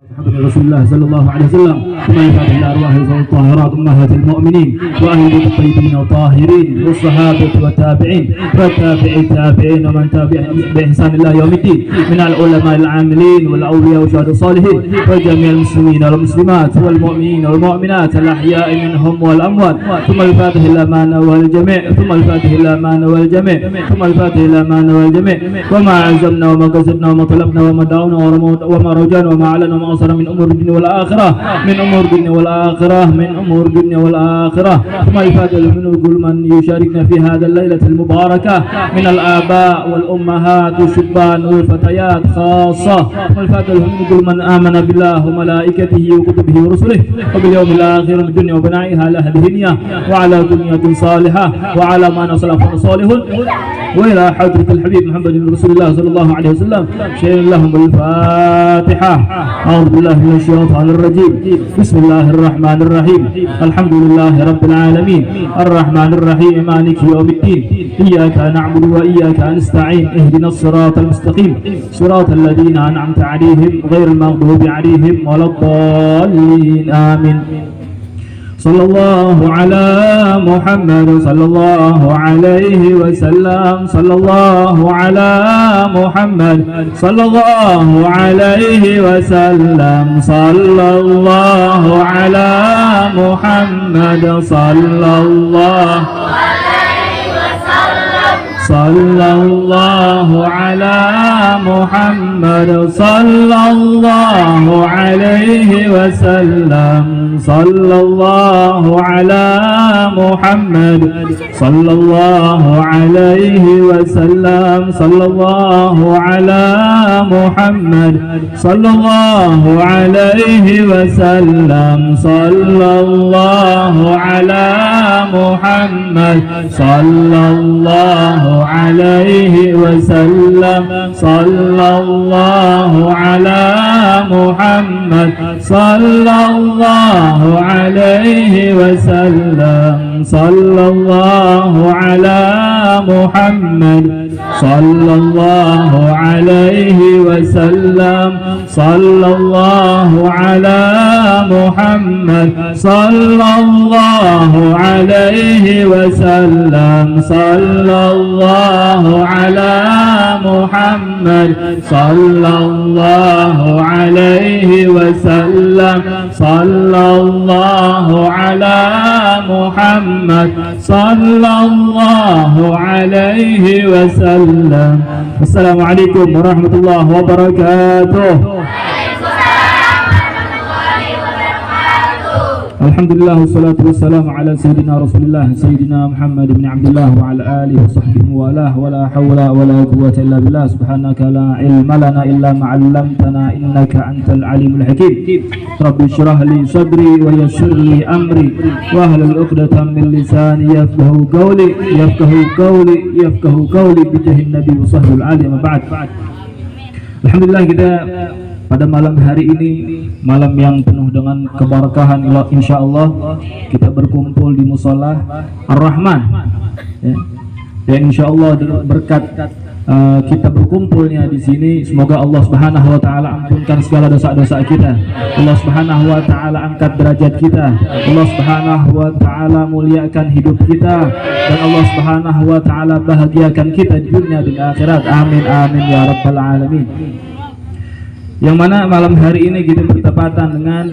رسول الله صلى الله عليه وسلم ثم الفاتح لأرواح الطاهرات أمهات المؤمنين وأهل الطيبين الطاهرين والصحابة والتابعين والتابعي التابعين ومن تابعهم بإحسان الله يوم الدين من العلماء العاملين والأولياء والشهداء الصالحين وجميع المسلمين والمسلمات والمؤمنين والمؤمنات الأحياء منهم والأموات ثم الفاتح إلى ما نوى الجميع ثم الفاتح إلى ما نوى الجميع ثم الفاتح إلى ما نوى الجميع وما عزمنا وما قصدنا وما طلبنا وما دعونا وما رجعنا وما أعلنا وما أصرنا من أمور الدنيا والآخرة من أمور الدنيا والآخرة من أمور الدنيا والآخرة ثم الفاتح من كل من يشاركنا في هذا الليلة المباركة من الآباء والأمهات والشبان والفتيات خاصة ثم الفاتح من كل من آمن بالله وملائكته وكتبه ورسله وباليوم الآخر من الدنيا وبنائها على هذه الدنيا وعلى دنيا صالحة وعلى ما نصلح صالحون وإلى حضرة الحبيب محمد رسول الله صلى الله عليه وسلم شيء لهم الفاتحة. أعوذ بالله من الشيطان الرجيم. بسم الله الرحمن الرحيم. الحمد لله رب العالمين الرحمن الرحيم مالك يوم الدين إياك نعبد وإياك نستعين اهدنا الصراط المستقيم صراط الذين أنعمت عليهم غير المغضوب عليهم ولا الضالين آمين. صلى الله على محمد صلى الله عليه وسلم صلى الله على محمد صلى الله عليه وسلم صلى الله على محمد صلى الله صلى الله على محمد صلى الله عليه وسلم صلى الله على محمد صلى الله عليه وسلم صلى الله على محمد صلى الله عليه وسلم صلى الله على محمد صلى الله عليه وسلم صلى الله على محمد صلى الله عليه وسلم صلى الله على محمد صلى الله عليه وسلم صلى الله على محمد صلى الله عليه وسلم صلى الله على محمد صلى الله عليه وسلم صلى الله على محمد صلى الله عليه وسلم. السلام عليكم ورحمة الله وبركاته. Alhamdulillah wassalatu wassalamu ala sayyidina Rasulillah sayyidina Muhammad bin Abdullah wa ala alihi wa sahbihi wa la hawla wa la quwwata illa billah subhanaka la ilma lana illa ma 'allamtana innaka antal alimul hakim. Rabbi shrah li sadri wa yassir li amri wa hlul 'uqdatam min lisani yafqahu qawli bi jahin nabi wa sahbihi alim ba'd. Alhamdulillah, kita pada malam hari ini, malam yang penuh dengan keberkahan, insyaallah kita berkumpul di musola Ar-Rahman ya insyaallah berkat kita berkumpulnya di sini, semoga Allah Subhanahu wa taala ampunkan segala dosa-dosa kita. Allah Subhanahu wa taala angkat derajat kita. Allah Subhanahu wa taala muliakan hidup kita dan Allah Subhanahu wa taala bahagiakan kita di dunia dan akhirat. Amin amin ya rabbal alamin. Yang mana malam hari ini kita bertepatan dengan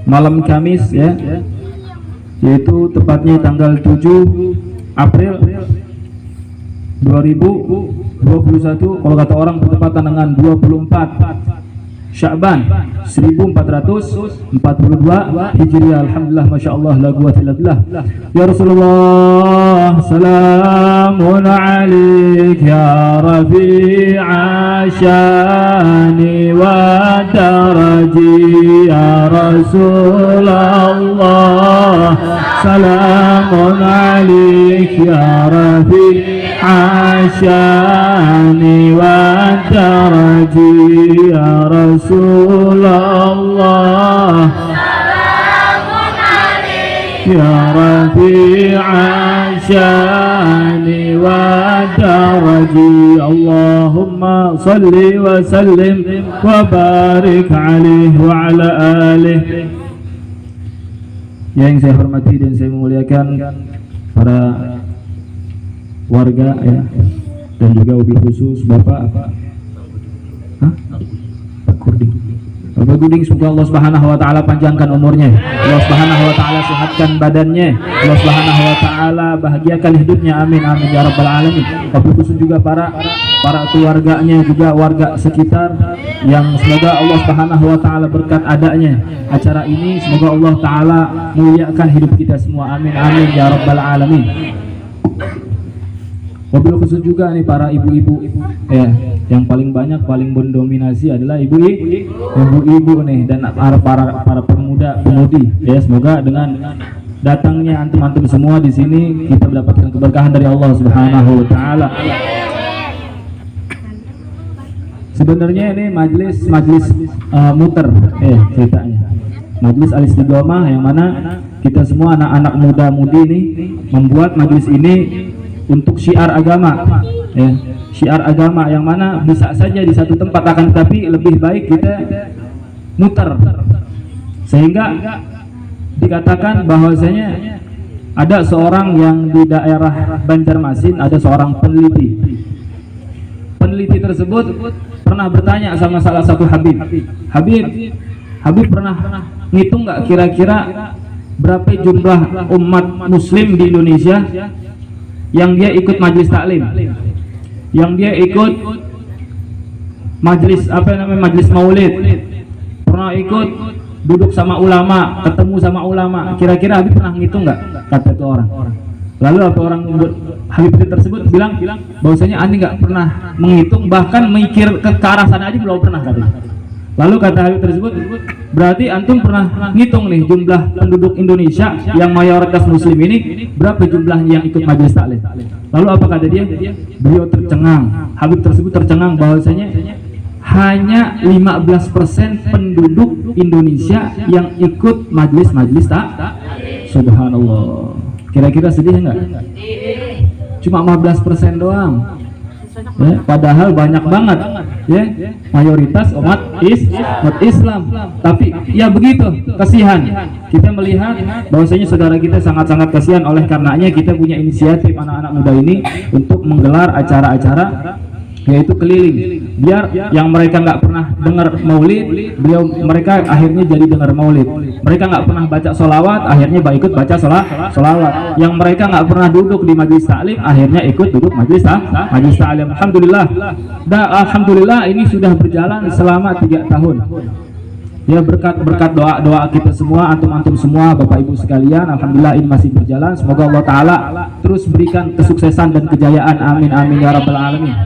malam Kamis ya, yaitu tepatnya tanggal 7 April 2021, kalau kata orang bertepatan dengan 24 Sya'ban 1442 Hijriah. Alhamdulillah, Masya Allah, la quwwata illa billah. Ya Rasulullah, salamun alaik ya rafi'a syani wa daraji ya Rasulullah, salamun alaik ya rafi'a syani wa daraji ya Rasulullah, يا رفيع الشان والدرج اللهم صل وسلم وبارك عليه وعلى آله. Yang saya hormati dan saya muliakan para warga ya, dan juga wabil khusus Bapak Bapak Guding, semoga Allah Subhanahu wa taala panjangkan umurnya, Allah Subhanahu wa taala sehatkan badannya, Allah Subhanahu wa taala bahagiakan hidupnya, amin amin ya rabbal alamin. Wabil khusus juga para keluarganya, juga warga sekitar, yang semoga Allah Subhanahu wa taala berkat adanya acara ini, semoga Allah taala muliakan hidup kita semua, amin amin ya rabbal alamin. Wabil khusus juga nih para ibu-ibu ya, yang paling banyak, paling mendominasi adalah ibu-ibu nih, dan para pemuda-pemudi ya. Semoga dengan datangnya antum-antum semua di sini kita mendapatkan keberkahan dari Allah Subhanahu wa taala. Sebenarnya ini majlis muter ceritanya. Majlis Al-Istiqomah, yang mana kita semua anak-anak muda-mudi ini membuat majlis ini untuk syiar agama ya. Syiar agama yang mana bisa saja di satu tempat, akan tetapi lebih baik kita muter, sehingga dikatakan bahwasanya ada seorang yang di daerah Banjarmasin, ada seorang peneliti tersebut pernah bertanya sama salah satu Habib pernah ngitung nggak kira-kira berapa jumlah umat muslim di Indonesia yang dia ikut majlis taklim, yang dia ikut majlis majlis maulid, pernah ikut duduk sama ulama, ketemu sama ulama. Kira-kira Habib pernah ngitung nggak? Kata itu orang. Lalu apa orang Habib tersebut bilang bahwasanya Anda nggak pernah menghitung, bahkan mikir ke arah sana aja belum pernah, katanya. Lalu kata Habib tersebut, berarti antum pernah ngitung nih jumlah penduduk Indonesia yang mayoritas muslim ini, berapa jumlahnya yang ikut majelis taklim? Lalu apa kata dia? Beliau tercengang, Habib tersebut tercengang bahwasanya hanya 15% penduduk Indonesia yang ikut majelis taklim. Subhanallah. Kira-kira sedih enggak? Cuma 15% doang. Ya, padahal banyak banget ya mayoritas umat Islam, tapi ya begitu kasihan kita melihat bahwasanya saudara kita sangat-sangat kasihan. Oleh karenanya kita punya inisiatif anak-anak muda ini untuk menggelar acara-acara yaitu keliling, biar yang mereka nggak pernah dengar maulid, mereka akhirnya jadi dengar maulid. Mereka nggak pernah baca sholawat, akhirnya ikut baca sholawat. Yang mereka nggak pernah duduk di majlis taklim, akhirnya ikut duduk majlis taklim. Alhamdulillah ini sudah berjalan selama 3 tahun. Ya, berkat doa kita semua, antum semua, Bapak Ibu sekalian, alhamdulillah ini masih berjalan. Semoga Allah taala terus berikan kesuksesan dan kejayaan, amin amin ya rabbal alamin.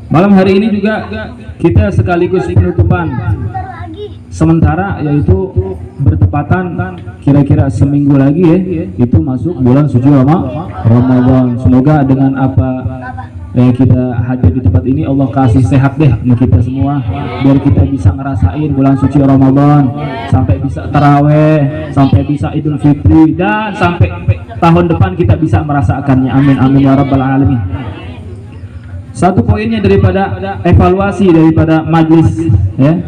Malam hari ini juga kita sekaligus penutupan sementara, yaitu bertepatan kira-kira seminggu lagi ya, itu masuk bulan suci Ramadan. Semoga dengan apa kita hadir di tempat ini, Allah kasih sehat deh kita semua, biar kita bisa ngerasain bulan suci Ramadan, sampai bisa taraweh, sampai bisa Idul Fitri, dan sampai tahun depan kita bisa merasakannya, amin amin ya rabbal alamin. Satu poinnya daripada evaluasi daripada majlis ya,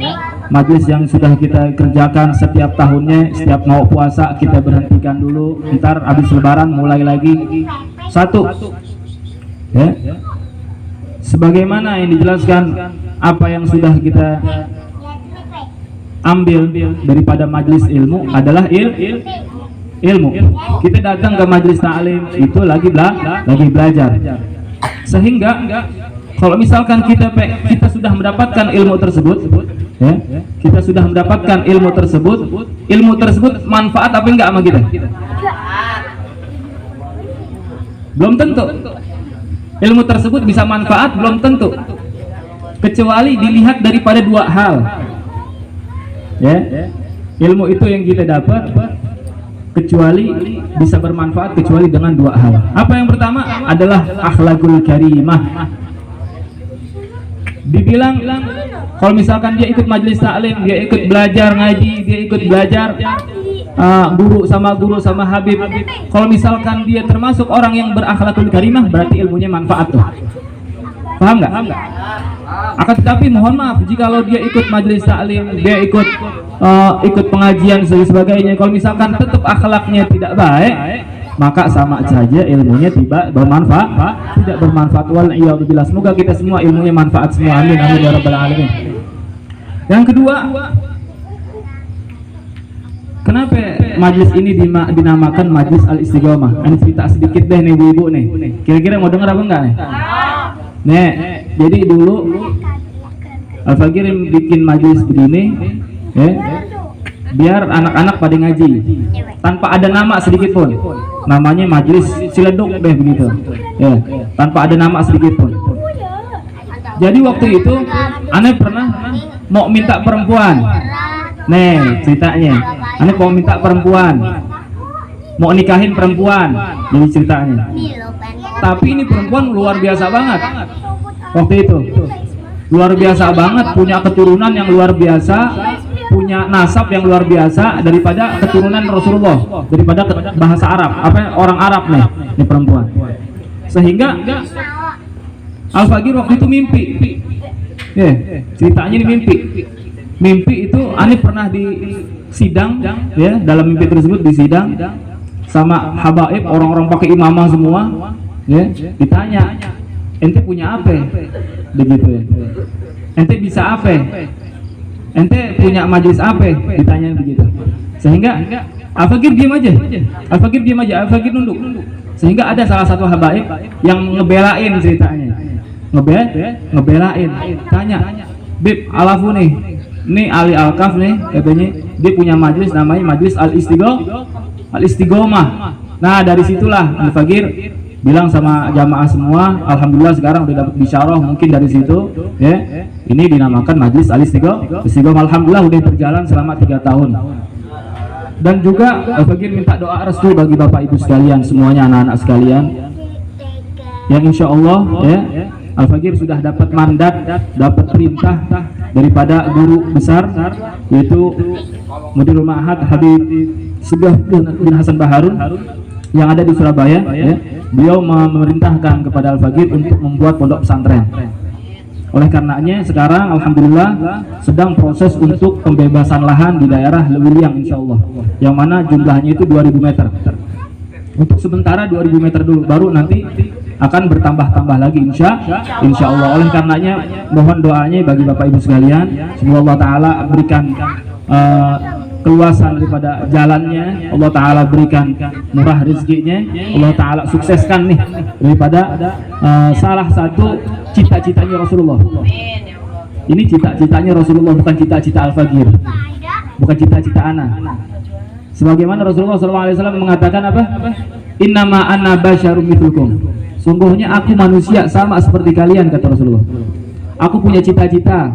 majlis yang sudah kita kerjakan setiap tahunnya, setiap mau puasa kita berhentikan dulu, ntar habis lebaran mulai lagi. Satu ya, sebagaimana yang dijelaskan apa yang sudah kita ambil daripada majlis ilmu adalah ilmu. Kita datang ke majlis taklim itu lagi belajar. Sehingga kalau misalkan kita sudah mendapatkan ilmu tersebut ya, kita sudah mendapatkan ilmu tersebut manfaat apa enggak sama kita? Belum tentu. Ilmu tersebut bisa manfaat, belum tentu, kecuali dilihat daripada 2 hal ya. Ilmu itu yang kita dapat kecuali bisa bermanfaat kecuali dengan 2 hal. Apa yang pertama adalah akhlakul karimah. Dibilang kalau misalkan dia ikut majelis taklim, dia ikut belajar ngaji, dia ikut belajar guru sama Habib. Kalau misalkan dia termasuk orang yang berakhlakul karimah, berarti ilmunya manfaat tuh. Paham nggak? Akan tetapi mohon maaf, jikalau dia ikut majelis taklim, dia ikut pengajian dan sebagainya, kalau misalkan tetap akhlaknya tidak baik, maka sama saja ilmunya tidak bermanfaat. Wal'iyadzubillah. Semoga kita semua ilmunya manfaat semua. Amin amin ya rabbal alamin. Yang kedua, kenapa majlis ini dinamakan Majlis Al-Istiqomah? Ini cerita sedikit deh nih ibu-ibu nih. Kira-kira mau dengar apa enggak nih? Nih, jadi dulu Al-Fagir bikin majlis begini, ya, biar anak-anak pada ngaji tanpa ada nama sedikit pun. Namanya Majlis Ciledug deh begitu, ya, tanpa ada nama sedikit pun. Jadi waktu itu aneh pernah mau minta perempuan. Nih ceritanya, aneh mau minta perempuan, mau nikahin perempuan. Jadi ceritanya. Tapi ini perempuan luar biasa banget waktu itu, luar biasa banget, punya keturunan yang luar biasa, punya nasab yang luar biasa daripada keturunan Rasulullah, daripada bahasa Arab, orang Arab nih, ini perempuan. Sehingga Al-Fagir waktu itu mimpi, ceritanya ini mimpi itu aneh pernah di sidang, ya, dalam mimpi tersebut di sidang sama habaib, orang-orang pakai imamah semua, ya, ditanya, ente punya apa? Begitu ya. Ente bisa apa? Ente punya majelis apa? Ditanya begitu. Sehingga Al-Fagir diam aja. Al-Fagir nunduk. Sehingga ada salah satu habaib yang ngebelain ceritanya. Ngebelain. Tanya, "Bib, alafu nih. Nih Ali Al-Kaf nih, katanya dia punya majelis namanya Majlis Al-Istiqomah. Nah, dari situlah Al-Fagir bilang sama jamaah semua, alhamdulillah sekarang udah dapat bisyarah mungkin dari situ, ya. Ini dinamakan Majlis Al-Istiqomah. Alhamdulillah udah berjalan selama 3 tahun. Dan juga Al-Fagir minta doa restu bagi Bapak Ibu sekalian semuanya, anak-anak sekalian, yang insya Allah, ya, Al-Fagir sudah dapat mandat, dapat perintah daripada guru besar, yaitu Mudirul Ma'had Habib Subah bin Hasan Baharun yang ada di Surabaya, ya. Beliau memerintahkan kepada Al-Fagir untuk membuat pondok pesantren. Oleh karenanya sekarang alhamdulillah sedang proses untuk pembebasan lahan di daerah Lewiliang insya Allah, yang mana jumlahnya itu 2000 meter. Untuk sementara 2000 meter dulu, baru nanti akan bertambah-tambah lagi insya Allah. Oleh karenanya mohon doanya bagi Bapak Ibu sekalian, semoga Allah Ta'ala berikan keluasan daripada jalannya, Allah Ta'ala berikan murah rezekinya, Allah Ta'ala sukseskan nih daripada salah satu cita-citanya Rasulullah. Ini cita-citanya Rasulullah, bukan cita-cita Al-Fagir, bukan cita-cita anak. Sebagaimana Rasulullah SAW mengatakan apa? Innama ana basyarum mithlukum. Sungguhnya aku manusia sama seperti kalian, kata Rasulullah. Aku punya cita-cita,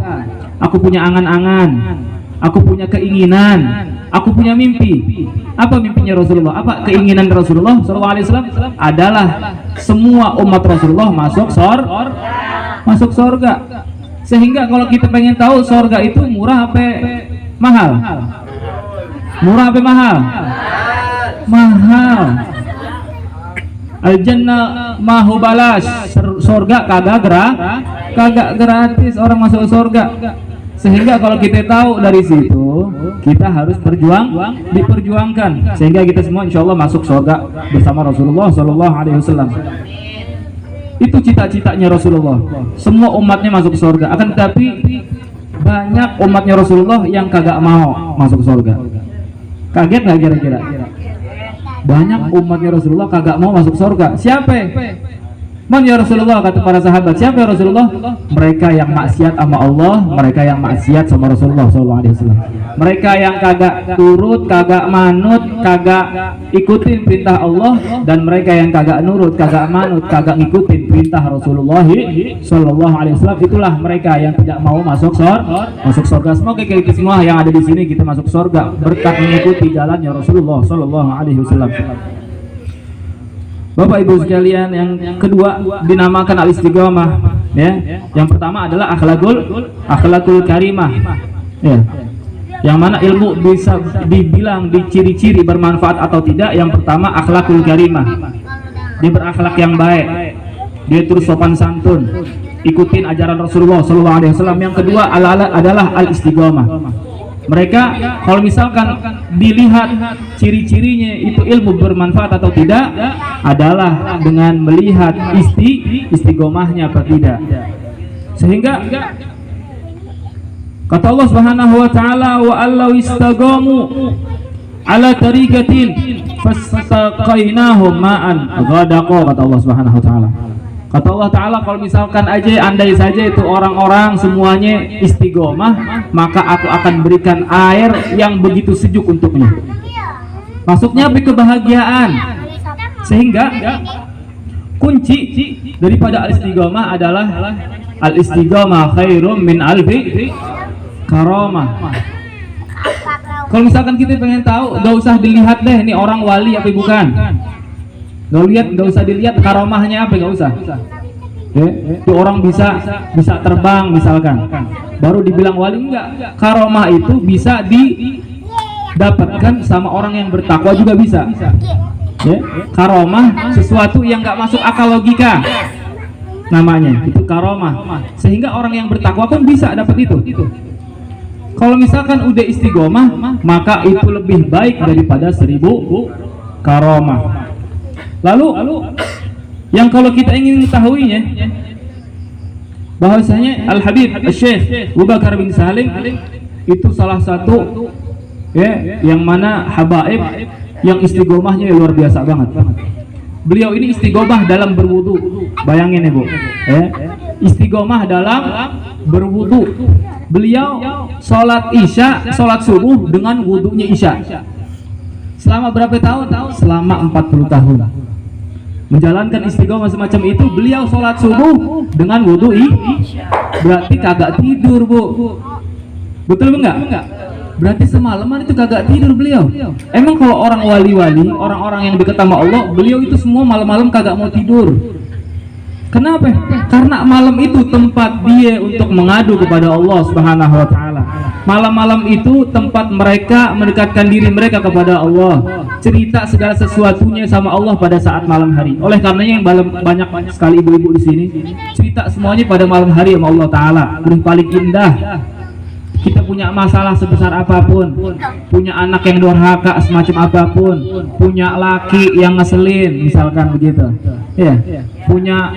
aku punya angan-angan, aku punya keinginan, aku punya mimpi. Apa mimpinya Rasulullah? Apa keinginan Rasulullah SAW? Adalah semua umat Rasulullah masuk surga. Sehingga kalau kita pengen tahu surga itu murah apa mahal? Murah apa mahal? Mahal. Al-jannah mahu balas. Surga kagak gratis orang masuk surga. Sehingga kalau kita tahu dari situ, kita harus diperjuangkan sehingga kita semua insya Allah masuk surga bersama Rasulullah SAW. Itu cita-citanya Rasulullah. Semua umatnya masuk surga. Akan tetapi banyak umatnya Rasulullah yang kagak mau masuk surga. Kaget nggak kira-kira? Banyak umatnya Rasulullah kagak mau masuk surga. Siapa? Man ya Rasulullah, kata para sahabat. Siapa ya Rasulullah? Mereka yang maksiat sama Allah, mereka yang maksiat sama Rasulullah SAW. Mereka yang kagak turut, kagak manut, kagak ikutin perintah Allah, dan mereka yang kagak nurut, kagak manut, kagak ngikutin perintah Rasulullah SAW. Itulah mereka yang tidak mau masuk surga. Semoga kita semua yang ada di sini kita masuk surga berkat mengikuti jalannya Rasulullah SAW. Bapak Ibu sekalian, yang kedua dinamakan Al-Istiqomah, ya. Yang pertama adalah akhlakul karimah, ya. Yang mana ilmu bisa dibilang di ciri-ciri bermanfaat atau tidak. Yang pertama akhlakul karimah, dia berakhlak yang baik, dia terus sopan santun, ikutin ajaran Rasulullah SAW. Yang kedua adalah al-istiqomah. Mereka kalau misalkan dilihat ciri-cirinya itu ilmu bermanfaat atau tidak adalah dengan melihat istiqomahnya apa tidak. Sehingga kata Allah Subhanahu wa taala, wa allau istaqamu ala tariqatin fastaqainahum ma'an ghadaqa, kata Allah Subhanahu wa taala. Kata Allah Ta'ala, kalau misalkan aja andai saja itu orang-orang semuanya istiqomah, maka aku akan berikan air yang begitu sejuk untuknya. Maksudnya kebahagiaan. Sehingga kunci daripada al-istiqomah adalah al-istiqomah khairum min alfi karamah. Kalau misalkan kita pengen tahu, gak usah dilihat deh ini orang wali apa bukan. Gak usah dilihat karomahnya apa, gak usah. Itu orang bisa terbang misalkan, baru dibilang wali. Enggak, karomah itu bisa didapatkan sama orang yang bertakwa juga bisa. Karomah sesuatu yang gak masuk akal logika, namanya itu karomah. Sehingga orang yang bertakwa pun bisa dapat itu. Kalau misalkan udah istiqomah, maka itu lebih baik daripada 1000 karomah. Lalu yang kalau kita ingin mengetahuinya, bahwasanya Al-Habib Syekh Abu Bakar bin Salim itu salah satu yang mana habaib yang istiqomahnya luar biasa banget. Beliau ini istiqomah dalam berwudu. Bayangin ya Bu, istiqomah dalam berwudu. Beliau sholat isya, sholat subuh dengan wudunya isya. Selama berapa tahun? Selama 40 tahun. Menjalankan istiqomah semacam itu. Beliau sholat subuh dengan wudu berarti kagak tidur Bu. Betul enggak? Berarti semalaman itu kagak tidur beliau. Emang kalau orang wali-wali, orang-orang yang dekat sama Allah, beliau itu semua malam-malam kagak mau tidur. Kenapa? Karena malam itu tempat dia untuk mengadu kepada Allah Subhanahu wa taala. Malam-malam itu tempat mereka mendekatkan diri mereka kepada Allah, cerita segala sesuatunya sama Allah pada saat malam hari. Oleh karenanya yang banyak sekali ibu-ibu di sini cerita semuanya pada malam hari sama Allah taala. Udah paling indah. Kita punya masalah sebesar apapun, punya anak yang durhaka semacam apapun, punya laki yang ngeselin misalkan begitu, punya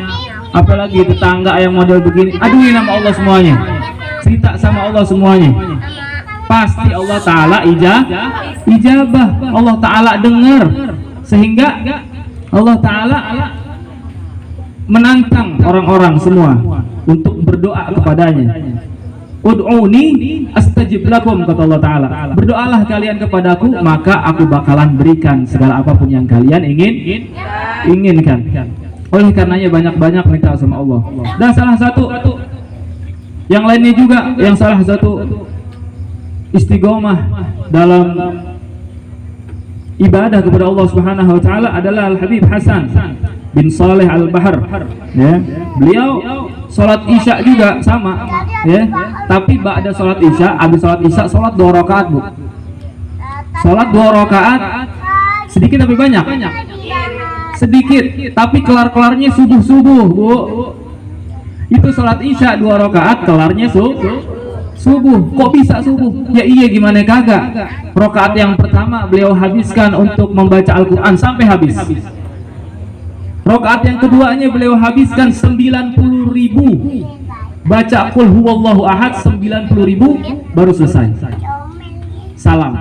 apalagi tetangga yang model begini, aduin sama Allah semuanya, cerita sama Allah semuanya, pasti Allah Ta'ala ijabah, Allah Ta'ala dengar, sehingga Allah Ta'ala menantang orang-orang semua untuk berdoa kepadanya. Ud'uni astajib lakum, kata Allah Ta'ala. Berdoalah kalian kepadaku, maka aku bakalan berikan segala apapun yang kalian inginkan. Oleh karenanya banyak-banyak minta sama Allah. Dan salah satu yang lainnya juga, yang salah satu istiqomah dalam ibadah kepada Allah Subhanahu wa taala adalah Al-Habib Hasan bin Saleh Al-Bahr. Beliau sholat isya juga sama, tapi ba'da sholat isya, habis sholat isya sholat 2 rakaat Bu. Sholat 2 rakaat, sedikit tapi banyak? Sedikit, tapi kelar-kelarnya subuh Bu. Itu sholat isya 2 rakaat, kelarnya subuh. Kok bisa subuh? Ya iya, gimana kagak. Rakaat yang pertama beliau habiskan untuk membaca Al-Quran sampai habis. Rakaat yang keduanya beliau habiskan 90.000 baca qul huwallahu ahad 90.000 baru selesai. Salam.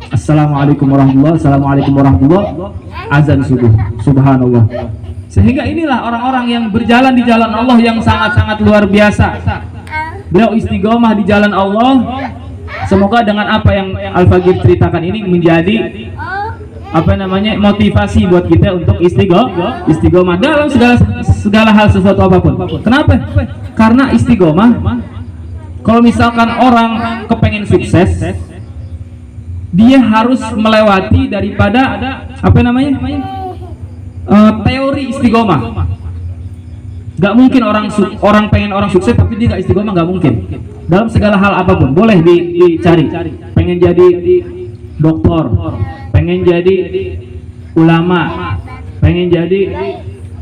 Assalamualaikum warahmatullahi wabarakatuh. Assalamualaikum warahmatullahi wabarakatuh. Azan subuh. Subhanallah. Sehingga inilah orang-orang yang berjalan di jalan Allah yang sangat-sangat luar biasa. Beliau istiqomah di jalan Allah. Semoga dengan apa yang Al-Faqih ceritakan ini menjadi motivasi buat kita untuk istiqomah dalam segala hal, sesuatu apapun. Kenapa? Karena istiqomah, kalau misalkan orang kepengen sukses, dia harus melewati daripada teori istiqomah. Gak mungkin orang pengen orang sukses tapi dia gak istiqomah, gak mungkin. Dalam segala hal apapun boleh dicari. Pengen pengen jadi doktor, pengen jadi ulama, pengen jadi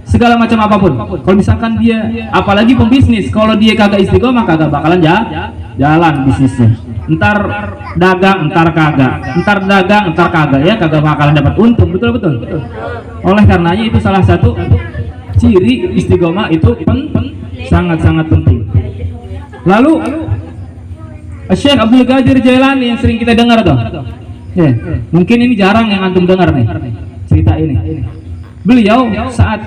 segala macam apapun. Kalau misalkan dia, apalagi pembisnis, kalau dia kagak istiqomah kagak bakalan jalan bisnisnya. Entar dagang, entar kagak, entar dagang, entar kagak, ya kagak bakalan dapat untung. Betul. Oleh karenanya itu salah satu ciri istiqomah itu sangat-sangat penting. Lalu Syekh Abdul Qadir Jailani yang sering kita dengar tuh, ya, mungkin ini jarang yang antum dengar nih cerita ini. Beliau saat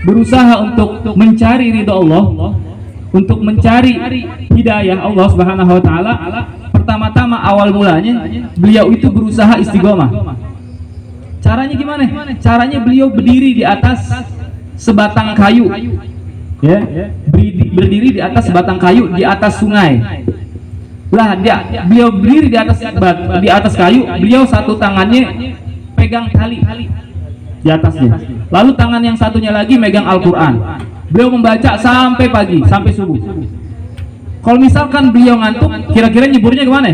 berusaha untuk mencari ridha Allah, untuk mencari hidayah Allah Subhanahu wa taala, pertama-tama awal mulanya beliau itu berusaha istiqomah. Caranya gimana? Caranya beliau berdiri di atas sebatang kayu. Ya, berdiri di atas sebatang kayu di atas sungai. Lah beliau berdiri di atas kayu, beliau satu tangannya pegang tali di atasnya. Lalu tangan yang satunya lagi megang Al-Qur'an. Beliau membaca sampai pagi, sampai subuh. Kalau misalkan beliau ngantuk, kira-kira nyeburnya kemana?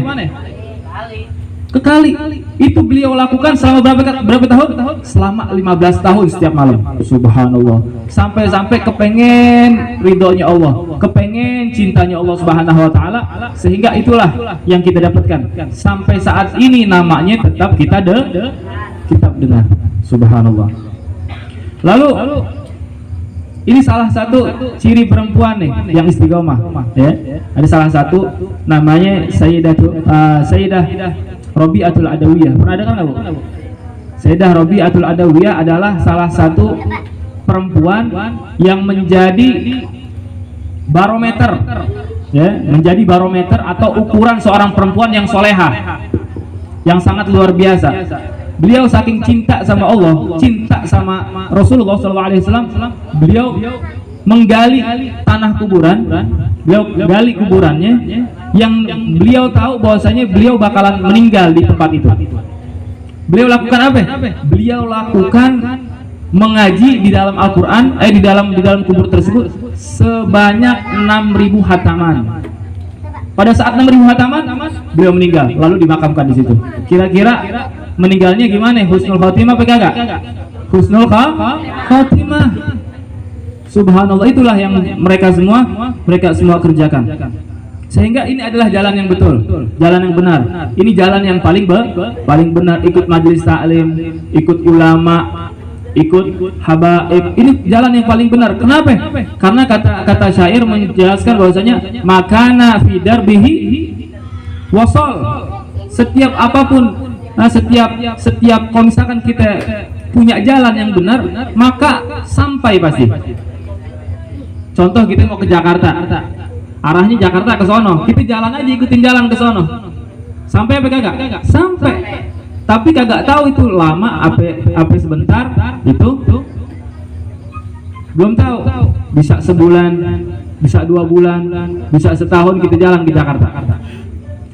Ke kali. Itu beliau lakukan selama berapa tahun? Selama 15 tahun setiap malam. Subhanallah. Sampai kepengen ridhonya Allah, kepengen cintanya Allah Subhanahu wa taala, sehingga itulah yang kita dapatkan. Sampai saat ini namanya tetap kita dengar. Subhanallah. Lalu ini salah satu ciri perempuan nih yang istiqomah, ya. Ada salah satu namanya Sayyidah Rabi'atul Adawiyah. Pernah dengar nggak, Bu? Sayyidah Rabi'atul Adawiyah adalah salah satu perempuan yang menjadi barometer, ya, menjadi barometer atau ukuran seorang perempuan yang soleha, yang sangat luar biasa. Beliau saking cinta sama Allah, cinta sama Rasulullah SAW, beliau menggali tanah kuburan, beliau gali kuburannya, yang beliau tahu bahwasanya beliau bakalan meninggal di tempat itu. Beliau lakukan apa? Beliau lakukan mengaji di dalam Al-Quran, di dalam kubur tersebut sebanyak 6.000 hataman. Pada saat 6.000 hataman, beliau meninggal, lalu dimakamkan di situ. Kira-kira meninggalnya gimana? Husnul Khotimah apa kagak? Husnul Khotimah. Subhanallah, itulah yang mereka semua kerjakan. Sehingga ini adalah jalan yang betul, jalan yang benar. Ini jalan yang paling benar. Ikut majelis taklim, ikut ulama, ikut habaib. Ini jalan yang paling benar. Kenapa? Karena kata syair menjelaskan bahwasanya makana fi darbihi wasal. Setiap apapun, setiap kalau misalkan kita punya jalan yang benar, maka sampai pasti. Contoh, kita mau ke Jakarta, arahnya Jakarta ke sono, kita jalan aja, ikutin jalan ke sono. Sampai apa kagak? Sampai. Tapi kagak tahu itu lama apa sebentar, itu belum tahu. Bisa sebulan, bisa 2 bulan, bisa setahun kita jalan ke Jakarta.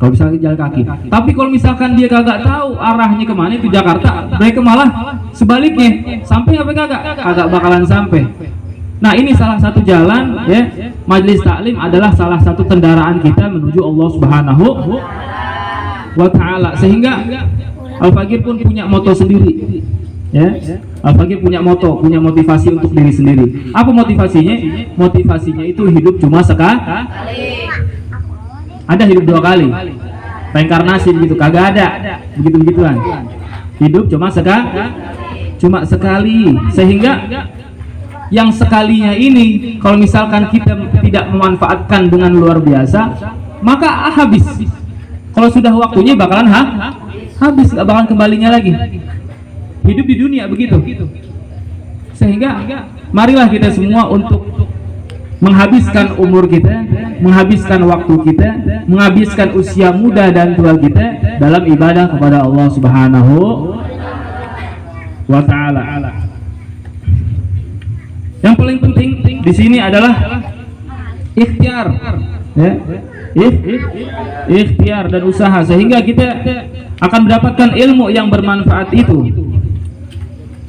Kalau misalkan jalan kaki. Tapi kalau misalkan dia kagak tahu arahnya kemana itu Jakarta, mereka malah sebaliknya. Sampai apa kagak? Kagak bakalan sampai. Nah, ini salah satu jalan, ya. Majelis taklim adalah salah satu kendaraan kita menuju Allah Subhanahu wa taala. Sehingga Al-Faqir pun punya moto sendiri, ya. Al-Faqir punya moto, punya motivasi untuk diri sendiri. Apa motivasinya? Motivasinya itu hidup cuma sekali. Ada hidup 2 kali, reinkarnasi gitu, kagak ada begitu-begituan. Hidup cuma sekali. Sehingga yang sekalinya ini, kalau misalkan kita tidak memanfaatkan dengan luar biasa, maka habis. Kalau sudah waktunya bakalan habis, gak bakalan kembalinya lagi. Hidup di dunia begitu. Sehingga marilah kita semua untuk menghabiskan umur kita, menghabiskan waktu kita, menghabiskan usia muda dan tua kita dalam ibadah kepada Allah Subhanahu wa taala. Yang paling penting di sini adalah ikhtiar, ya. Ikhtiar dan usaha, sehingga kita akan mendapatkan ilmu yang bermanfaat itu.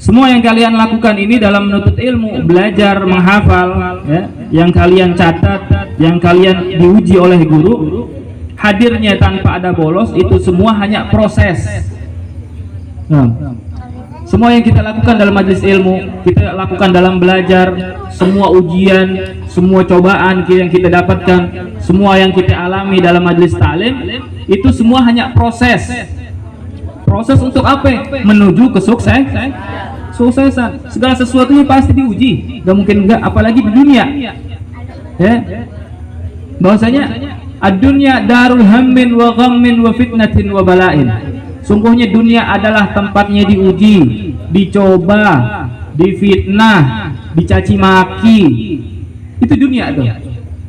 Semua yang kalian lakukan ini dalam menuntut ilmu, belajar, menghafal, ya, yang kalian catat, yang kalian diuji oleh guru, hadirnya tanpa ada bolos, itu semua hanya proses. Nah, semua yang kita lakukan dalam majelis ilmu, kita lakukan dalam belajar, semua ujian, semua cobaan yang kita dapatkan, semua yang kita alami dalam majelis ta'lim, itu semua hanya proses. Proses untuk apa? Menuju kesuksesan. Segala sesuatunya pasti diuji, gak mungkin enggak, apalagi di dunia. Ya, bahwasanya ad-dunya darul hammin wa ghammin wa fitnatin wa bala'in. Sungguhnya dunia adalah tempatnya diuji, dicoba, difitnah, dicaci maki. Itu dunia tuh.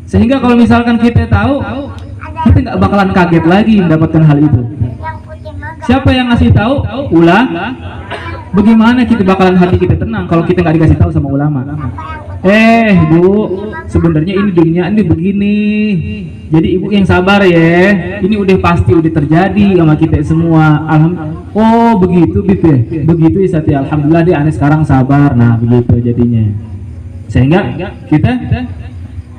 Sehingga kalau misalkan kita tahu, kita nggak bakalan kaget lagi mendapatkan hal itu. Siapa yang ngasih tahu? Bagaimana kita bakalan hati kita tenang kalau kita nggak dikasih tahu sama ulama? Bu, sebenarnya ini dunia ini begini. Jadi ibu yang sabar ya. Ini udah pasti udah terjadi sama kita semua. Oh begitu gitu ya. Begitu ya Sati. Alhamdulillah dia aneh sekarang sabar. Nah begitu jadinya. Sehingga kita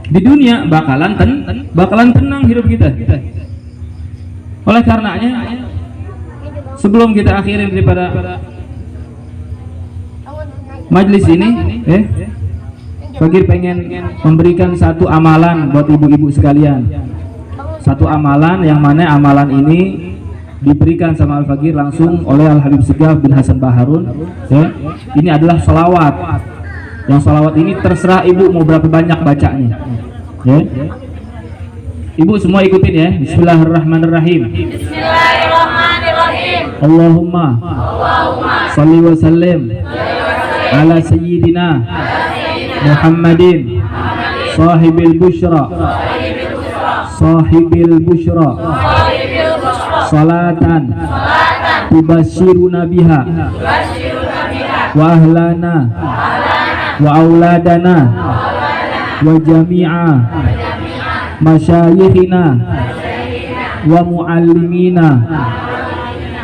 di dunia bakalan tenang hidup kita. Oleh karenanya, sebelum kita akhirin daripada majlis ini, Fakir pengen memberikan satu amalan buat ibu-ibu sekalian. Satu amalan yang mana amalan ini diberikan sama Al-Fakir langsung oleh Al-Habib Segaf bin Hasan Baharun. Ini adalah sholawat. Yang sholawat ini terserah ibu mau berapa banyak bacanya. Ibu semua ikutin ya. Bismillahirrahmanirrahim. Bismillahirrahmanirrahim. Allahumma salli wa sallim ala sayyidina Muhammadin sahibil bushra salatan tubashiruna biha wa ahlana wa auladana wa jami'a masyayikhina wa muallimina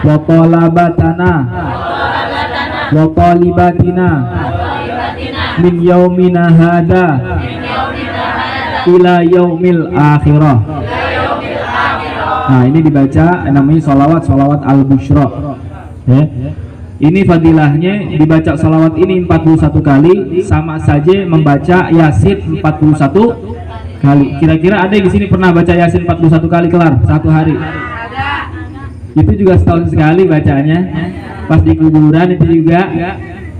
wa talabatana wa talibatina min yaumina hada ila yaumil akhirah. Nah ini dibaca namanya sholawat al-bushra. Ini fadilahnya dibaca sholawat ini 41 kali sama saja membaca yasin 41 kali. Kira-kira ada yang di sini pernah baca yasin 41 kali kelar satu hari? Itu juga setahun sekali bacanya. Pas di kuburan itu juga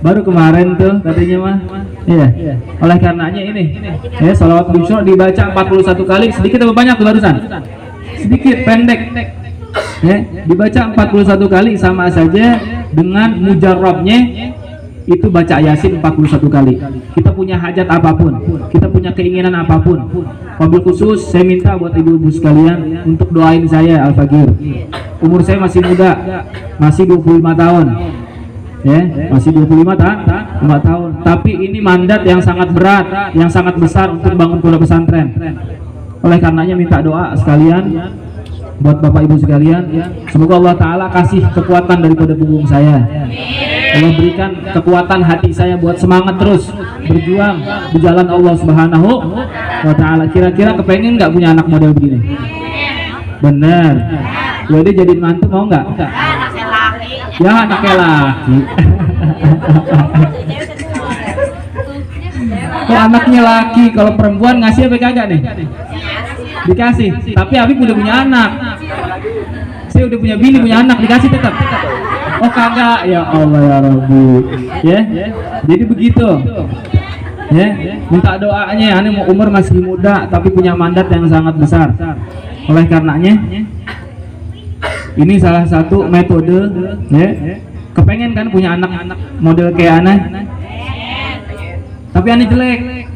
baru kemarin tuh katanya mah. Iya. Oleh karenanya ini sholawat bushra dibaca 41 kali. Sedikit atau banyak tuh barusan? Sedikit, pendek. Dibaca 41 kali sama saja dengan mujarrabnya itu baca yasin 41 kali. Kita punya hajat apapun, kita punya keinginan apapun, wabil khusus saya minta buat ibu-ibu sekalian untuk doain saya Al-Fakir. Umur saya masih muda, masih 25 tahun. Masih 25 tahun. Tapi ini mandat yang sangat berat, yang sangat besar untuk bangun pondok pesantren. Oleh karenanya minta doa sekalian buat bapak ibu sekalian. Semoga Allah Ta'ala kasih kekuatan daripada punggung saya. Allah berikan kekuatan hati saya buat semangat terus berjuang di jalan Allah Subhanahu wa Ta'ala. Kira-kira kepengen nggak punya anak model begini? Bener. Jadi jadiin mantu mau nggak? Ya anaknya laki. Kalau anaknya laki, kalau perempuan ngasih apa kagak nih? Dikasih. Tapi Habib udah punya anak. Saya udah punya bini, punya anak, dikasih tetap. Oh kagak, ya Allah ya Rabbi. Jadi begitu. Minta doanya. Ane mau umur masih muda, tapi punya mandat yang sangat besar. Oleh karenanya, ini salah satu metode. Kepengen kan punya anak model kayak Ana, tapi Ana jelek.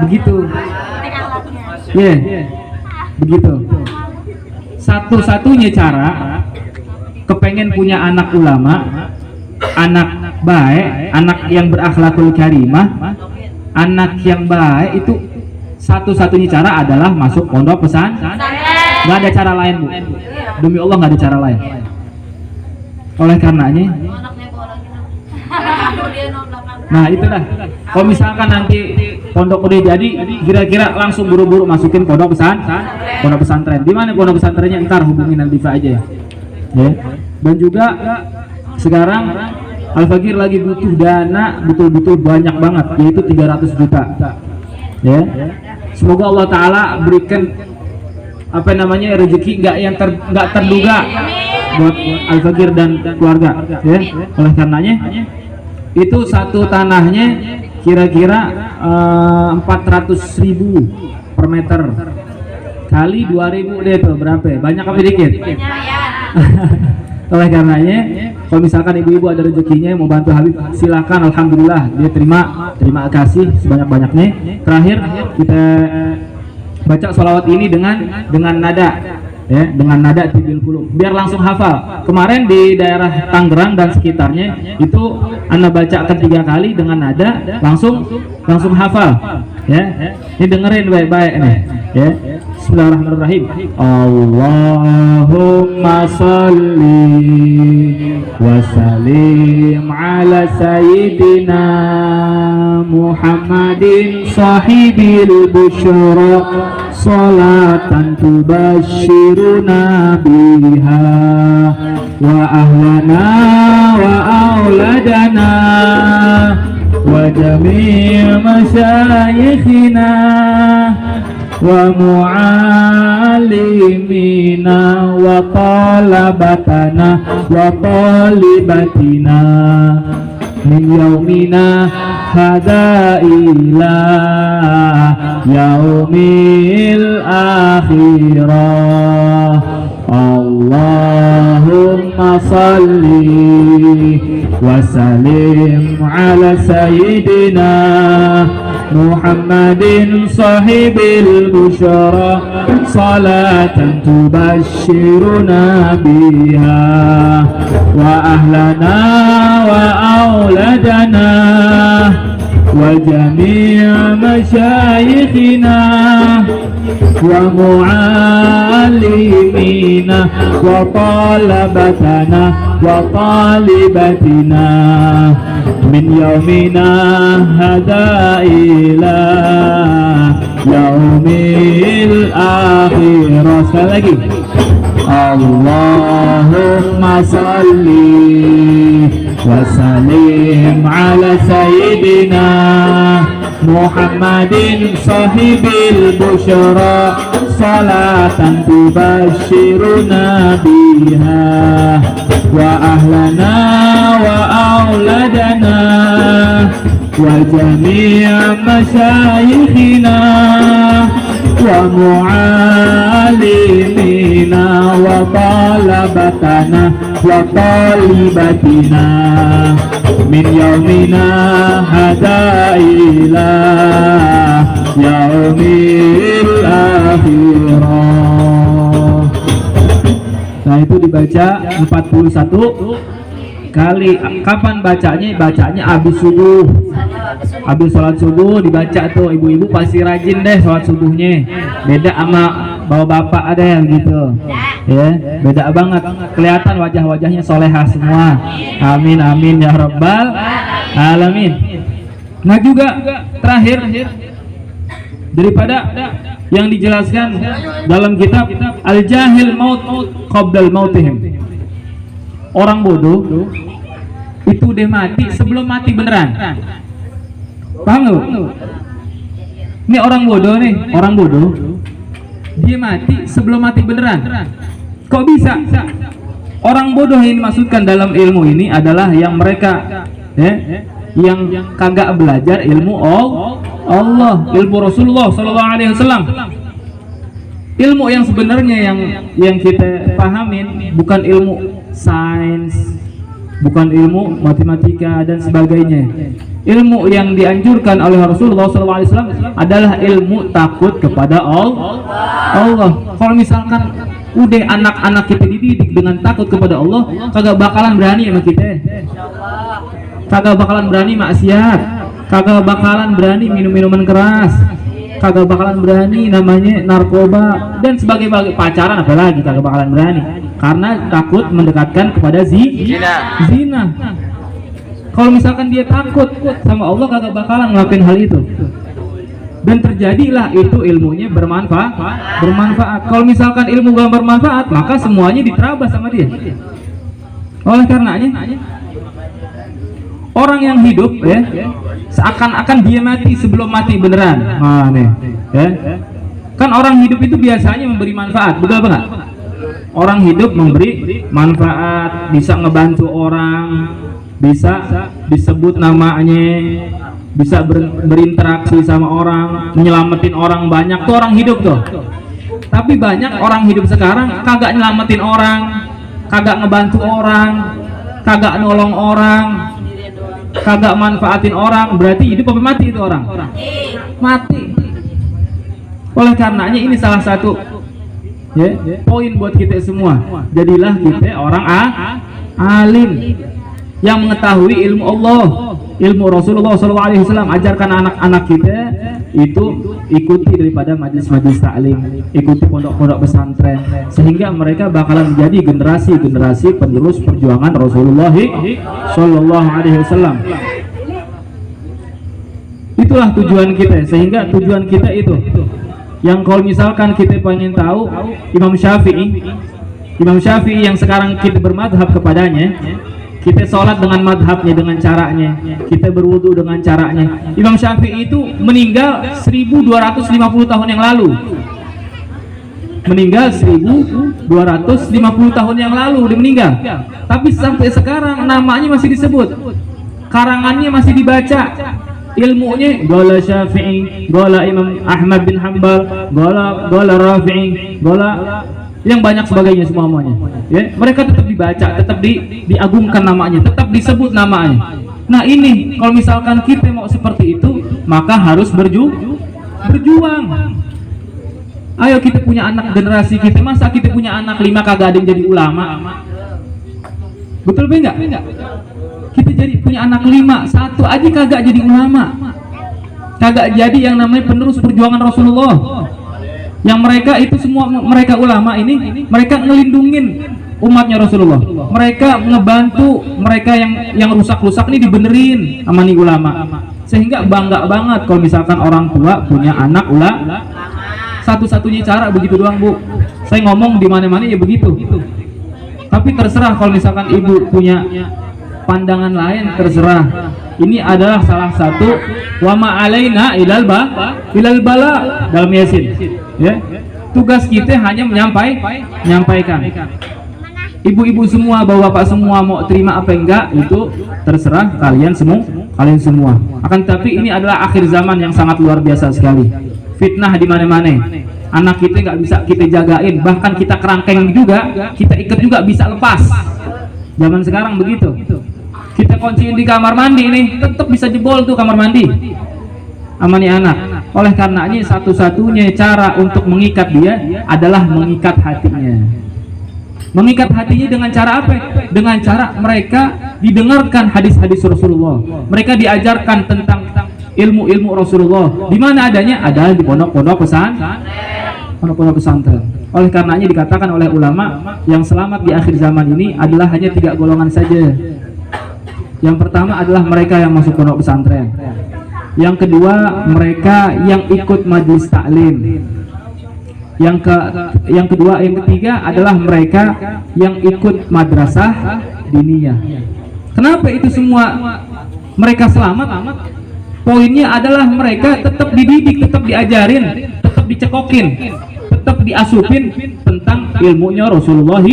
Begitu. Begitu. Satu-satunya cara kepengen punya anak ulama, anak baik, anak yang berakhlakul karimah, anak yang baik, itu satu-satunya cara adalah masuk pondok pesantren. Gak ada cara lain, Bu. Demi Allah gak ada cara lain. Oleh karenanya, nah itulah. Kalau misalkan nanti pondok udah jadi, kira-kira langsung buru-buru masukin pondok pesantren. Di mana pondok pesantrennya? Ntar hubungin Al-Difa aja ya. Dan juga sekarang Al-Fakir lagi butuh dana betul-betul banyak banget, yaitu 300 juta. Ya. Semoga Allah Ta'ala berikan rezeki nggak terduga buat Al-Fakir dan keluarga. Ya. Oleh karenanya itu satu tanahnya kira-kira 400.000 per meter kali 2.000 deh tuh, berapa ya? Banyak apa dikit? Oleh karenanya kalau misalkan ibu-ibu ada rezekinya mau bantu Habib, silakan. Alhamdulillah dia terima kasih sebanyak-banyaknya. Terakhir kita baca sholawat ini dengan nada, ya, dengan nada tibil qulub biar langsung hafal. Kemarin di daerah Tangerang dan sekitarnya itu Anda bacakan 3 kali dengan nada langsung hafal, ya. Ini dengerin baik-baik nih, ya. Bismillahirrahmanirrahim. Allahumma salli wa sallim ala sayyidina Muhammadin sahibil busyra salatan tubashiruna biha wa ahlana wa auladana wa jami' masyayikhina wa mu'allimina wa talabatana wa talibatina min yaumina hada ila yaumil akhirah. Allahumma salli wa sallim ala sayyidina Muhammadin sahibil busyara salatan tubashiruna biha wa ahlana wa auladana wa jami' masyayikhina wa mu'allimina wa talabatana wa talibatina min yaumina hada ila yaumil akhirah. Sekali lagi, Allahumma salli wa sallim ala sayyidina Muhammadin sahibil busyra salatan tubashiruna biha wa ahlana wa auladana wa jami' masyayikhina wa mu'allimina wa talabatana wa talibatina min yaumina hada ila yaumil akhirah. Nah itu dibaca 41 kali. Kapan bacanya? Bacanya habis subuh. Habis sholat subuh dibaca tuh. Ibu-ibu pasti rajin deh sholat subuhnya. Beda sama bapak-bapak ada yang gitu, ya, beda banget. Kelihatan wajah-wajahnya solehah semua. Amin amin ya rabbal alamin. Nah juga terakhir daripada yang dijelaskan dalam kitab Al-Jahil Maut Qabdal Mautihim. Orang bodoh itu udah mati sebelum mati beneran. Paham nggak? Ini orang bodoh nih, orang bodoh. Dia mati sebelum mati beneran. Kok bisa? Orang bodoh yang dimaksudkan dalam ilmu ini adalah yang mereka, ya, yang kagak belajar ilmu Allah, ilmu Rasulullah SAW. Ilmu yang sebenarnya yang kita pahamin bukan ilmu sains, bukan ilmu matematika dan sebagainya. Ilmu yang dianjurkan oleh Rasulullah SAW adalah ilmu takut kepada Allah. Kalau misalkan udah anak-anak kita dididik dengan takut kepada Allah, kagak bakalan berani sama kita, kagak bakalan berani maksiat, kagak bakalan berani minum-minuman keras, kagak bakalan berani namanya narkoba dan sebagai pacaran, apalagi kagak bakalan berani karena takut mendekatkan kepada zina. Kalau misalkan dia takut sama Allah, kagak bakalan ngelakuin hal itu. dan terjadilah itu ilmunya bermanfaat. Kalau misalkan ilmu gak bermanfaat, maka semuanya diterabas sama dia. Oleh karenanya orang yang hidup ya seakan-akan dia mati sebelum mati beneran. Nah, nih, ya. Kan orang hidup itu biasanya memberi manfaat, betul apa enggak? Orang hidup memberi manfaat, bisa ngebantu orang, bisa disebut namanya, bisa berinteraksi sama orang, menyelamatin orang, banyak tuh orang hidup tuh. Tapi banyak orang hidup sekarang kagak nyelamatin orang, kagak ngebantu orang, kagak nolong orang, kagak manfaatin orang. Berarti hidup apa mati itu orang? Mati. Oleh karenanya ini salah satu ya, poin buat kita semua. Jadilah kita orang alim yang mengetahui ilmu Allah, ilmu Rasulullah SAW. Ajarkan anak-anak kita itu ikuti daripada majelis-majelis taklim, ikuti pondok-pondok pesantren, sehingga mereka bakalan menjadi generasi-generasi penerus perjuangan Rasulullah SAW. Itulah tujuan kita, sehingga tujuan kita itu yang kalau misalkan kita pengen tahu Imam Syafi'i yang sekarang kita bermadhab kepadanya, kita sholat dengan madhabnya, dengan caranya, kita berwudu dengan caranya. Imam Syafi'i itu meninggal 1250 tahun yang lalu. Meninggal 1250 tahun yang lalu dia meninggal. Tapi sampai sekarang namanya masih disebut, karangannya masih dibaca, ilmunya gola Syafi'i, gola Imam Ahmad bin Hanbal, gola Rafi'i, gola yang banyak sebagainya semuanya. Ya, mereka tetap dibaca, tetap diagungkan namanya, tetap disebut namanya. Nah ini kalau misalkan kita mau seperti itu, maka harus berjuang. Ayo kita punya anak generasi kita, masa kita punya anak 5 kagak ada yang jadi ulama? Betul enggak? Kita jadi punya anak 5, 1 aja kagak jadi ulama, kagak jadi yang namanya penerus perjuangan Rasulullah. Yang mereka itu semua, mereka ulama ini, mereka ngelindungin umatnya Rasulullah, mereka ngebantu mereka yang rusak-rusak ini dibenerin sama nih ulama. Sehingga bangga banget kalau misalkan orang tua punya anak ulama. Satu-satunya cara begitu doang, Bu. Saya ngomong di mana-mana ya begitu. Tapi terserah kalau misalkan ibu punya pandangan lain, terserah. Ini adalah salah satu wa ma alaina ilal bala dalam Yasin. Ya. Tugas kita hanya menyampaikan. Ibu-ibu semua, bapak-bapak semua mau terima apa enggak itu terserah kalian semua. Akan tetapi ini adalah akhir zaman yang sangat luar biasa sekali. Fitnah di mana-mana. Anak kita nggak bisa kita jagain, bahkan kita kerangkeng juga, kita ikat juga bisa lepas. Zaman sekarang begitu. Kita kunciin di kamar mandi nih, tetap bisa jebol tuh kamar mandi sama nih anak. Oleh karenanya satu-satunya cara untuk mengikat dia adalah mengikat hatinya. Mengikat hatinya dengan cara apa? Dengan cara mereka didengarkan hadis-hadis Rasulullah. Mereka diajarkan tentang ilmu-ilmu Rasulullah. Di mana adanya? Ada di pondok-pondok pesantren. Oleh karenanya dikatakan oleh ulama yang selamat di akhir zaman ini adalah hanya 3 golongan saja. Yang pertama adalah mereka yang masuk pondok pesantren. Yang kedua, mereka yang ikut majelis taklim. Yang ketiga adalah mereka yang ikut madrasah diniyah. Kenapa itu semua mereka selamat? Poinnya adalah mereka tetap dididik, tetap diajarin, tetap dicekokin, tetap diasupin tentang ilmunya Rasulullah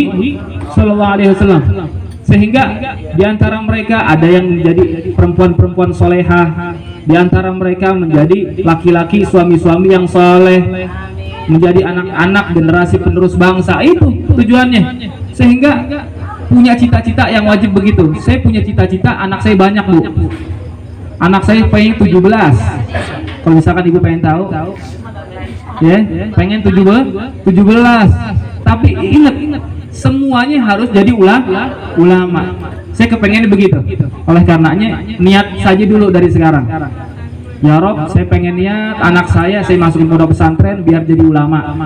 SAW. Sehingga diantara mereka ada yang menjadi perempuan-perempuan solehah, diantara mereka menjadi laki-laki suami-suami yang soleh, menjadi anak-anak generasi penerus bangsa. Itu tujuannya. Sehingga punya cita-cita yang wajib begitu. Saya punya cita-cita, anak saya banyak, Bu. Anak saya pengen 17. Kalau misalkan ibu pengen tahu, ya, pengen 17. Tapi ingat, semuanya harus jadi ulama. Saya kepengen begitu. Oleh karenanya niat saja dulu dari sekarang. Ya Rob, saya pengen niat anak saya masukin pondok pesantren biar jadi ulama.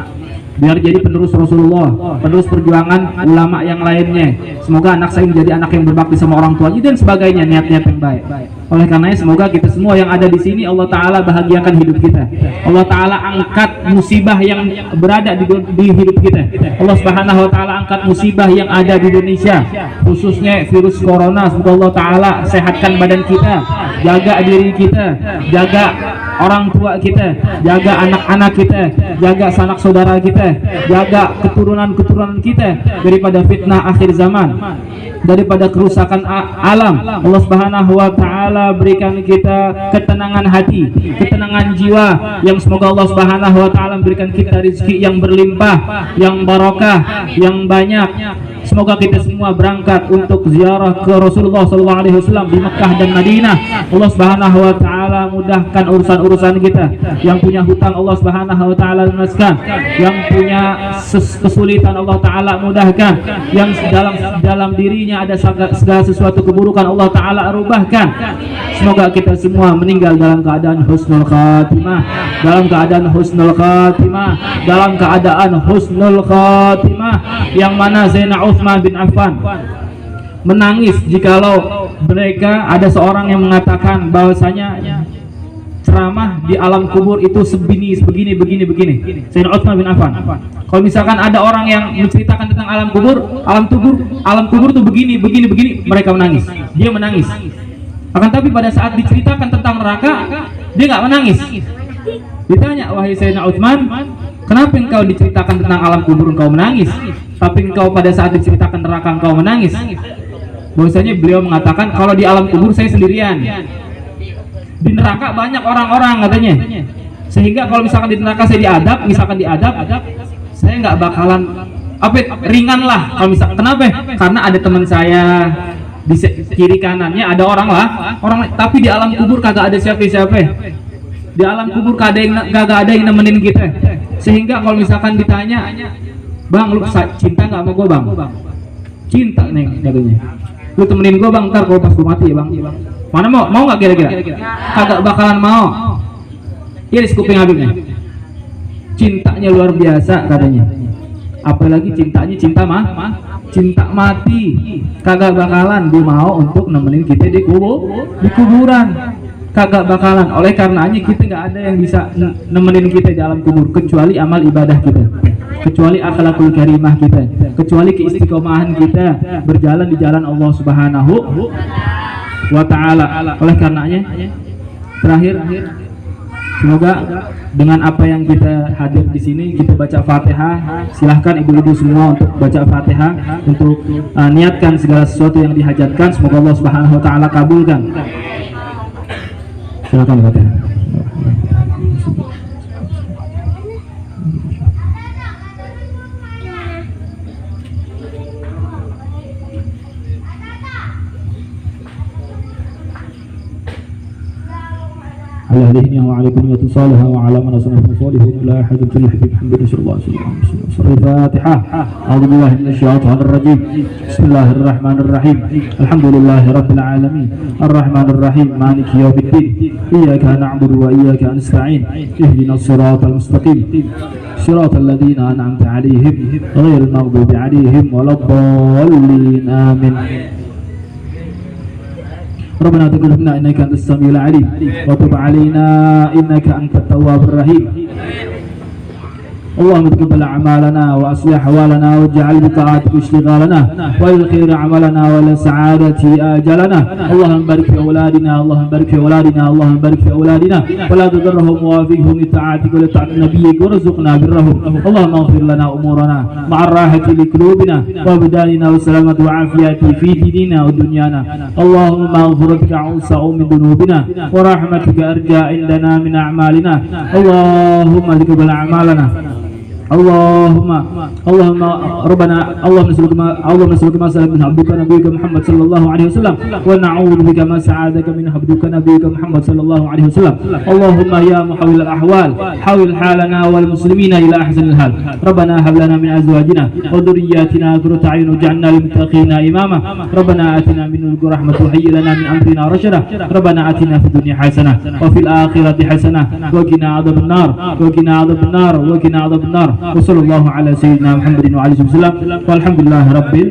biar jadi penerus Rasulullah, penerus perjuangan ulama yang lainnya. Semoga anak saya menjadi anak yang berbakti sama orang tuanya dan sebagainya, niat-niat yang baik. Oleh karenanya semoga kita semua yang ada di sini Allah Ta'ala bahagiakan hidup kita. Allah Ta'ala angkat musibah yang berada di hidup kita. Allah Subhanahu Wa Ta'ala angkat musibah yang ada di Indonesia, khususnya virus corona. Semoga Allah Ta'ala sehatkan badan kita, jaga diri kita, jaga orang tua kita, jaga anak-anak kita, jaga sanak saudara kita, jaga keturunan-keturunan kita daripada fitnah akhir zaman, daripada kerusakan alam. Allah Subhanahu Wa Ta'ala berikan kita ketenangan hati, ketenangan jiwa, yang semoga Allah Subhanahu Wa Ta'ala memberikan kita rezeki yang berlimpah, yang barokah, yang banyak. Semoga kita semua berangkat untuk ziarah ke Rasulullah SAW di Mekah dan Madinah. Allah Subhanahu Wa Ta'ala mudahkan urusan-urusan kita. Yang punya hutang Allah Subhanahu Wa Ta'ala lunaskan. Yang punya kesulitan Allah Ta'ala mudahkan. Yang dalam dirinya ada segala sesuatu keburukan Allah Ta'ala rubahkan. Semoga kita semua meninggal dalam keadaan husnul khatimah, dalam keadaan husnul khatimah, dalam keadaan husnul khatimah, yang mana Zainal Uthman bin Affan menangis jikalau mereka ada seorang yang mengatakan bahwasanya ceramah di alam kubur itu begini. Zainal Uthman bin Affan, kalau misalkan ada orang yang menceritakan tentang alam kubur tuh begini, mereka menangis, dia menangis. Akan tapi pada saat diceritakan tentang neraka, dia nggak menangis. Ditanya, wahai Sayyidina Utsman, kenapa engkau diceritakan tentang alam kubur engkau menangis, tapi engkau pada saat diceritakan neraka engkau menangis? Bahwasanya beliau mengatakan, kalau di alam kubur saya sendirian, di neraka banyak orang-orang katanya, sehingga kalau misalkan di neraka saya diadab, saya nggak bakalan ringan lah. Kalau misalkan kenapa? Karena ada teman saya di kiri kanannya ada orang, tapi di alam kubur kagak ada siapa-siapa. Di alam kubur kagak ada yang nemenin kita. Sehingga kalau misalkan ditanya, bang lu cinta nggak sama gue bang? Cinta nih katanya. Lu temenin gue bang, ntar kalau pas gue mati ya bang. Mana mau nggak kira-kira? Kagak bakalan mau. Iris kuping Habibnya. Cintanya luar biasa katanya. Apalagi cintanya cinta mati, kagak bakalan dia mau untuk nemenin kita di kuburan, kagak bakalan. Oleh karenanya kita nggak ada yang bisa nemenin kita di alam kubur kecuali amal ibadah kita, kecuali akhlakul karimah kita, kecuali keistiqomahan kita berjalan di jalan Allah Subhanahu Wa Ta'ala. Oleh karenanya terakhir, semoga dengan apa yang kita hadir di sini, kita baca Fatihah. Silahkan ibu-ibu semua untuk baca Fatihah, untuk niatkan segala sesuatu yang dihajatkan. Semoga Allah Subhanahu Wa Ta'ala kabulkan. Silakan Fatihah. على أهلنا وعليكم وتصالها وعلى من أصنع مصالحهم لا حاجة الحبيب محمد صلى الله عليه وسلم. الفاتحة. أعوذ بالله من الشيطان الرجيم. بسم الله الرحمن الرحيم. الحمد لله رب العالمين الرحمن الرحيم مالك يوم الدين إياك نعبد وإياك نستعين اهدنا الصراط المستقيم صراط الذين أنعمت عليهم غير المغضوب عليهم ولا الضالين آمين. ربنا تقبل إنك أنت السميع العليم وتب علينا إنك أنت التواب الرحيم. اللهم تقبل أعمالنا وأصلح أحوالنا واجعل بطاعتك اشتغالنا والخير عملنا والسعادة آجلنا. اللهم بارك في أولادنا، اللهم بارك في أولادنا، اللهم بارك في أولادنا ولا تضرهم ووافقهم لطاعتك ولطاعة نبيك وارزقنا برهم. اللهم اغفر لنا أمورنا مع الراحة لقلوبنا وأبداننا والسلامة والعافية في ديننا ودنيانا. اللهم مغفرتك أوسع من ذنوبنا ورحمتك أرجى عندنا من أعمالنا. اللهم تقبل أعمالنا. اللهم ربنا اللهم نسألك ما سألك من عبدك نبيك محمد صلى الله عليه وسلم ونعوذ بك ما سعادك من عبدك نبيك محمد صلى الله عليه وسلم. اللهم يا محول الأحوال حول حالنا والمسلمين إلى أحسن الحال. ربنا هب لنا من أزواجنا وذرياتنا قرة أعين واجعلنا للمتقين إماما. ربنا آتنا من لدنك رحمة وهيئ لنا من أمرنا رشدا. ربنا آتنا في الدنيا حسنة وفي الآخرة حسنة وقنا عذاب النار. Wa sallallahu ala sayyidina Muhammadin wa alihi wasallam. Walhamdulillahirabbil